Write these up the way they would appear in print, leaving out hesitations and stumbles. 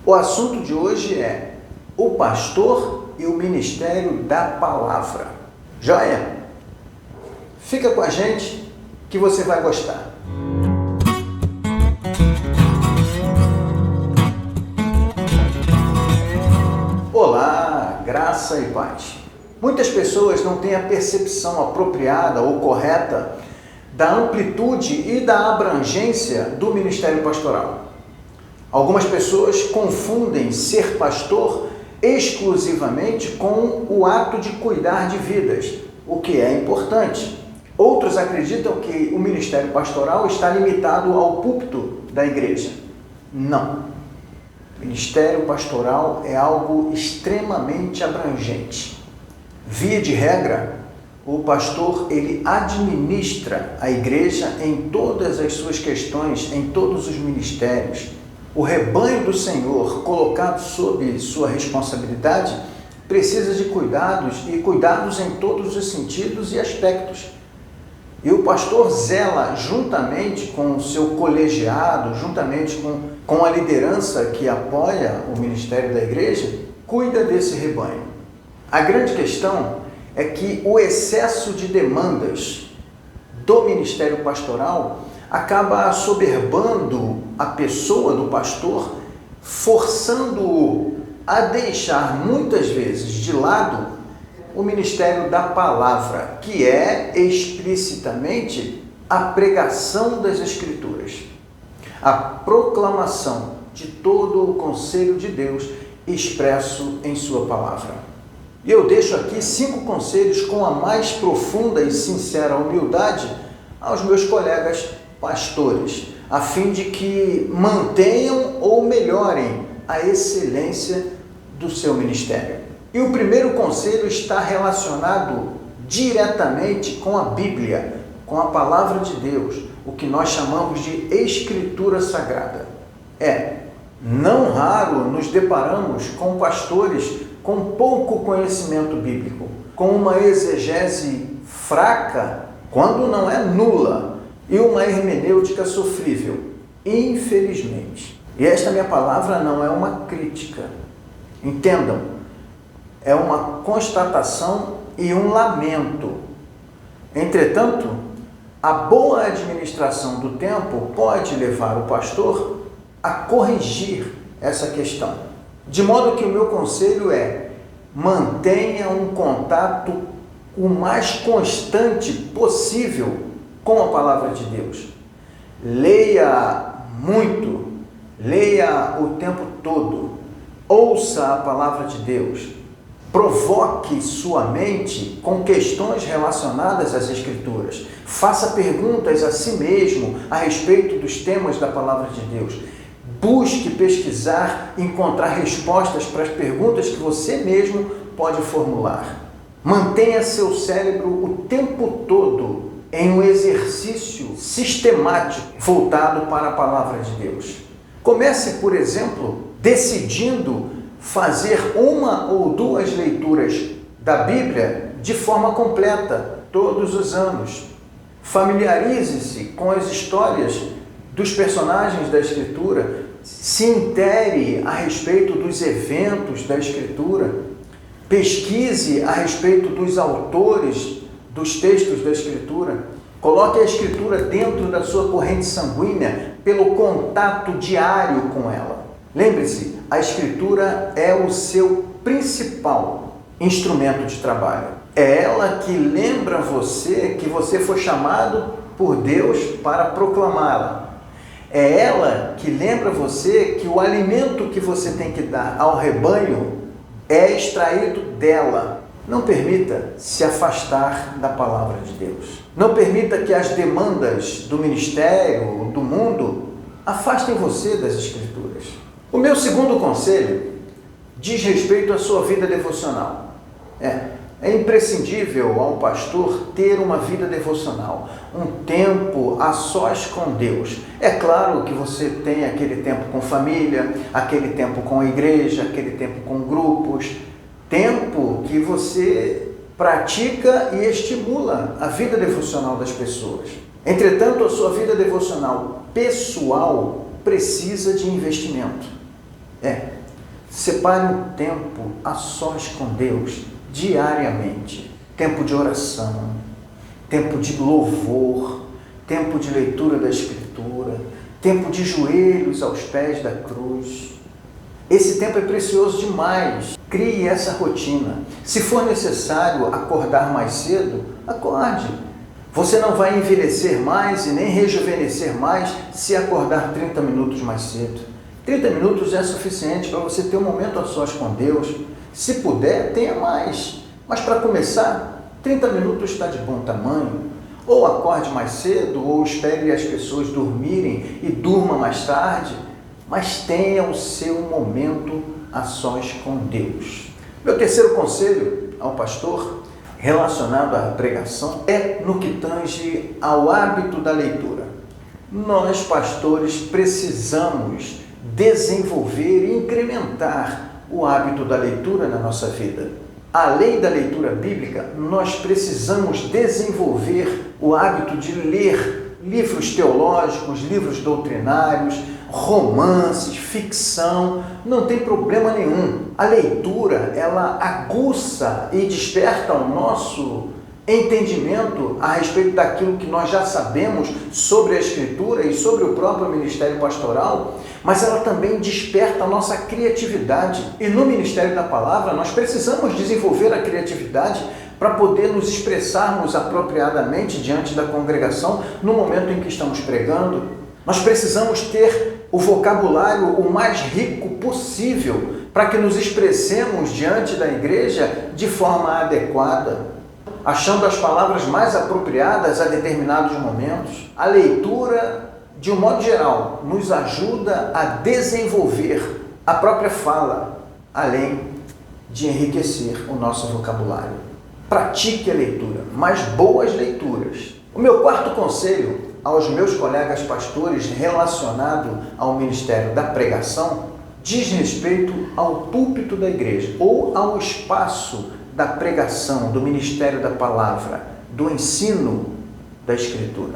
O assunto de hoje é o pastor e o ministério da palavra. Joia? Fica com a gente que você vai gostar. Olá, graça e paz. Muitas pessoas não têm a percepção apropriada ou correta da amplitude e da abrangência do ministério pastoral. Algumas pessoas confundem ser pastor exclusivamente com o ato de cuidar de vidas, o que é importante. Outros acreditam que o ministério pastoral está limitado ao púlpito da igreja. Não. O ministério pastoral é algo extremamente abrangente. Via de regra, o pastor ele administra a igreja em todas as suas questões, em todos os ministérios. O rebanho do Senhor, colocado sob sua responsabilidade, precisa de cuidados e cuidados em todos os sentidos e aspectos. E o pastor zela juntamente com o seu colegiado, juntamente com a liderança que apoia o ministério da igreja, cuida desse rebanho. A grande questão é que o excesso de demandas do ministério pastoral acaba assoberbando a pessoa do pastor, forçando-o a deixar muitas vezes de lado o ministério da palavra, que é explicitamente a pregação das Escrituras, a proclamação de todo o conselho de Deus expresso em sua palavra. E eu deixo aqui 5 conselhos com a mais profunda e sincera humildade aos meus colegas pastores, a fim de que mantenham ou melhorem a excelência do seu ministério. E o primeiro conselho está relacionado diretamente com a Bíblia, com a palavra de Deus, o que nós chamamos de Escritura Sagrada. Não raro nos deparamos com pastores com pouco conhecimento bíblico, com uma exegese fraca, quando não é nula, e uma hermenêutica sofrível, infelizmente. E esta minha palavra não é uma crítica. Entendam, é uma constatação e um lamento. Entretanto, a boa administração do tempo pode levar o pastor a corrigir essa questão. De modo que o meu conselho é: mantenha um contato o mais constante possível com a palavra de Deus. Leia muito, leia o tempo todo, ouça a palavra de Deus, provoque sua mente com questões relacionadas às Escrituras, faça perguntas a si mesmo a respeito dos temas da palavra de Deus. Busque pesquisar, encontrar respostas para as perguntas que você mesmo pode formular. Mantenha seu cérebro o tempo todo em um exercício sistemático voltado para a palavra de Deus. Comece, por exemplo, decidindo fazer 1 ou 2 leituras da Bíblia de forma completa, todos os anos. Familiarize-se com as histórias dos personagens da Escritura, se intere a respeito dos eventos da Escritura, pesquise a respeito dos autores dos textos da Escritura, coloque a Escritura dentro da sua corrente sanguínea pelo contato diário com ela. Lembre-se, a Escritura é o seu principal instrumento de trabalho. É ela que lembra você que você foi chamado por Deus para proclamá-la. É ela que lembra você que o alimento que você tem que dar ao rebanho é extraído dela. Não permita se afastar da palavra de Deus. Não permita que as demandas do ministério, do mundo, afastem você das Escrituras. O meu segundo conselho diz respeito à sua vida devocional. É imprescindível ao pastor ter uma vida devocional, um tempo a sós com Deus. É claro que você tem aquele tempo com família, aquele tempo com a igreja, aquele tempo com grupos, tempo que você pratica e estimula a vida devocional das pessoas. Entretanto, a sua vida devocional pessoal precisa de investimento. Separe um tempo a sós com Deus, diariamente. Tempo de oração, tempo de louvor, tempo de leitura da Escritura, tempo de joelhos aos pés da cruz. Esse tempo é precioso demais. Crie essa rotina. Se for necessário acordar mais cedo, acorde. Você não vai envelhecer mais e nem rejuvenescer mais se acordar 30 minutos mais cedo. 30 minutos é suficiente para você ter um momento a sós com Deus. Se puder, tenha mais. Mas para começar, 30 minutos está de bom tamanho. Ou acorde mais cedo, ou espere as pessoas dormirem e durma mais tarde. Mas tenha o seu momento a sós com Deus. Meu terceiro conselho ao pastor, relacionado à pregação, é no que tange ao hábito da leitura. Nós, pastores, precisamos desenvolver e incrementar o hábito da leitura na nossa vida. Além da leitura bíblica, nós precisamos desenvolver o hábito de ler livros teológicos, livros doutrinários, romances, ficção, não tem problema nenhum. A leitura, ela aguça e desperta o nosso entendimento a respeito daquilo que nós já sabemos sobre a Escritura e sobre o próprio ministério pastoral, mas ela também desperta a nossa criatividade. E no Ministério da Palavra, nós precisamos desenvolver a criatividade para poder nos expressarmos apropriadamente diante da congregação no momento em que estamos pregando. Nós precisamos ter o vocabulário o mais rico possível para que nos expressemos diante da igreja de forma adequada, achando as palavras mais apropriadas a determinados momentos. A leitura, de um modo geral, nos ajuda a desenvolver a própria fala, além de enriquecer o nosso vocabulário. Pratique a leitura, mas boas leituras. O meu quarto conselho aos meus colegas pastores relacionado ao ministério da pregação diz respeito ao púlpito da igreja ou ao espaço da pregação, do ministério da palavra, do ensino da Escritura.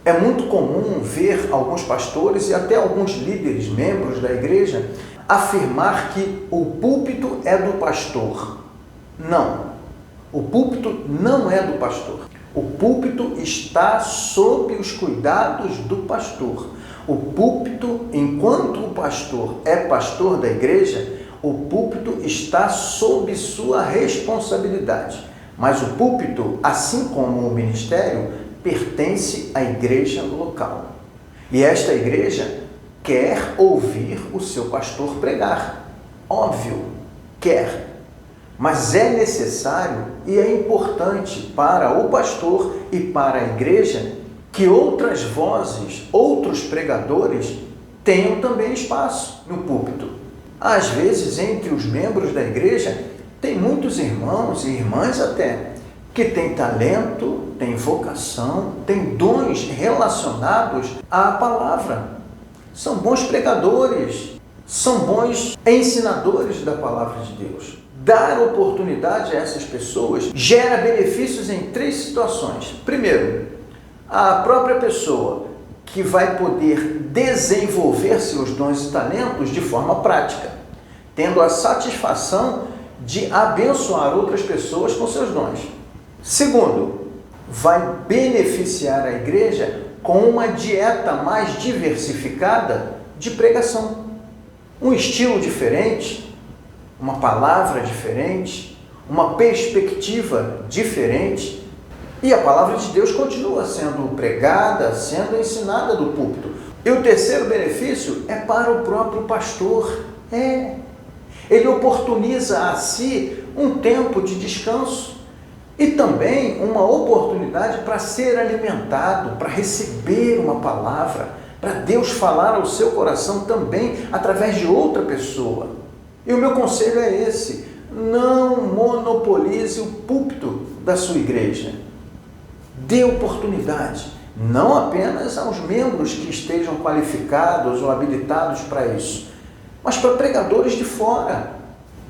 É muito comum ver alguns pastores e até alguns líderes, membros da igreja, afirmar que o púlpito é do pastor. Não, o púlpito não é do pastor. O púlpito está sob os cuidados do pastor. O púlpito, enquanto o pastor é pastor da igreja, o púlpito está sob sua responsabilidade. Mas o púlpito, assim como o ministério, pertence à igreja local. E esta igreja quer ouvir o seu pastor pregar. Óbvio, quer. Mas é necessário e é importante para o pastor e para a igreja que outras vozes, outros pregadores tenham também espaço no púlpito. Às vezes, entre os membros da igreja, tem muitos irmãos e irmãs até, que têm talento, têm vocação, têm dons relacionados à palavra. São bons pregadores, são bons ensinadores da palavra de Deus. Dar oportunidade a essas pessoas gera benefícios em 3 situações. Primeiro, a própria pessoa que vai poder desenvolver seus dons e talentos de forma prática, tendo a satisfação de abençoar outras pessoas com seus dons. Segundo, vai beneficiar a igreja com uma dieta mais diversificada de pregação. Um estilo diferente, uma palavra diferente, uma perspectiva diferente. E a palavra de Deus continua sendo pregada, sendo ensinada do púlpito. E o terceiro benefício é para o próprio pastor. Ele oportuniza a si um tempo de descanso e também uma oportunidade para ser alimentado, para receber uma palavra, para Deus falar ao seu coração também através de outra pessoa. E o meu conselho é esse: não monopolize o púlpito da sua igreja. Dê oportunidade, não apenas aos membros que estejam qualificados ou habilitados para isso, mas para pregadores de fora.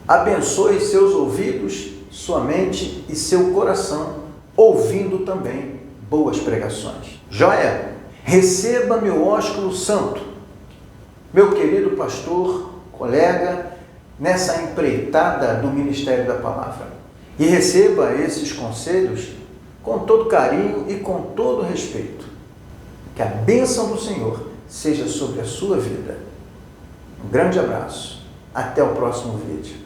Abençoe seus ouvidos, sua mente e seu coração, ouvindo também boas pregações. Joia? Receba meu ósculo santo. Meu querido pastor, colega, nessa empreitada do Ministério da Palavra. E receba esses conselhos com todo carinho e com todo respeito. Que a bênção do Senhor seja sobre a sua vida. Um grande abraço. Até o próximo vídeo.